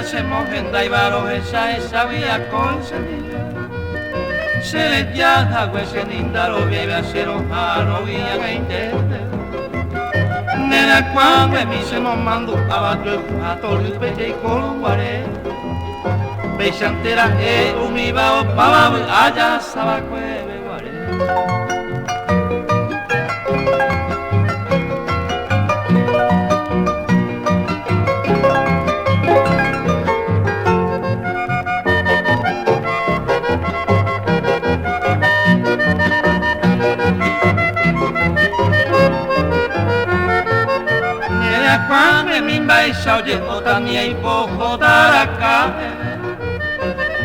Se mojenda y varo esa vía conseguida. Se le llama huese ninda lo bebe a ser ojaro y a que intente. Nena cuando mi se nos mandó abajo el jato ripete y coluare. Bechantera umiba o pava allá sabacueve guare. Baisa oye otania y pojo daraka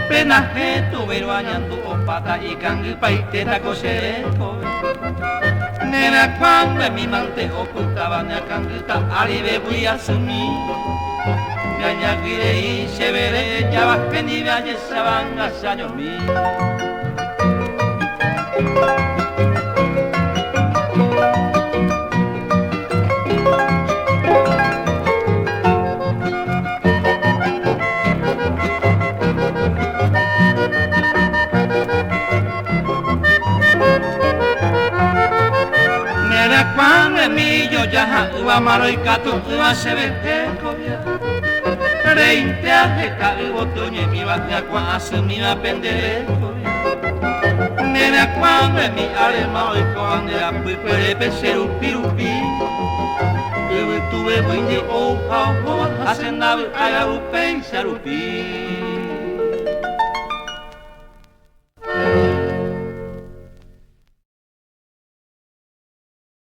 penaje tuvero añando opata y cangue paiteta cosereco nena cuando mi mante ocultaba ne canguita aribe voy a asumir me añadiré y se veré ya vas que ni me halles sabanga saño mío. Yo ya iba malo y cato iba se vete cobia reinte a jeca y botoñe mi batia cuase mi va pendere cobia nena cuando mi alema y cuando la fui pere peseru pirupi tuve buen de oja hacen nave a la rupe y sarupi.